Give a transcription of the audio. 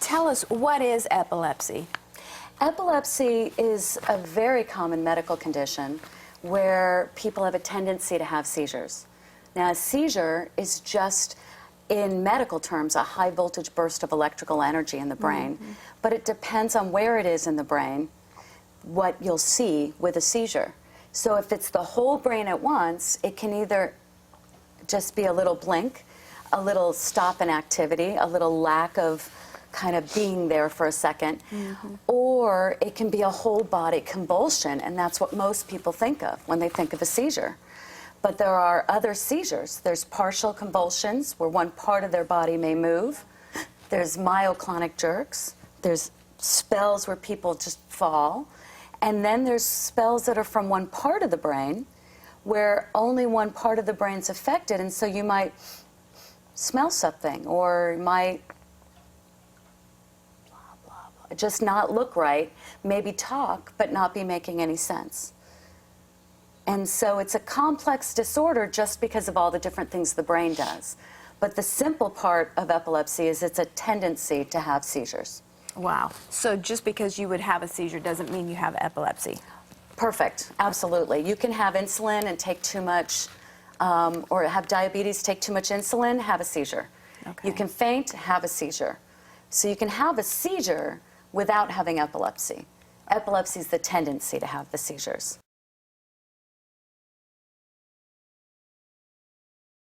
tell us, what is epilepsy? Epilepsy is a very common medical condition where people have a tendency to have seizures. Now, a seizure is just, in medical terms, a high voltage burst of electrical energy in the brain, but it depends on where it is in the brain, what you'll see with a seizure. So if it's the whole brain at once, it can either just be a little blink, a little stop in activity, a little lack of kind of being there for a second, or it can be a whole body convulsion, and that's what most people think of when they think of a seizure. But there are other seizures. There's partial convulsions where one part of their body may move. There's myoclonic jerks. There's spells where people just fall. And then there's spells that are from one part of the brain where only one part of the brain's affected, and so you might smell something, or might just not look right, maybe talk, but not be making any sense. And so it's a complex disorder just because of all the different things the brain does. But the simple part of epilepsy is it's a tendency to have seizures. Wow. So just because you would have a seizure doesn't mean you have epilepsy? Perfect. Absolutely. You can have insulin and take too much, or have diabetes, take too much insulin, have a seizure. Okay. You can faint, have a seizure. So you can have a seizure without having epilepsy. Epilepsy is the tendency to have the seizures.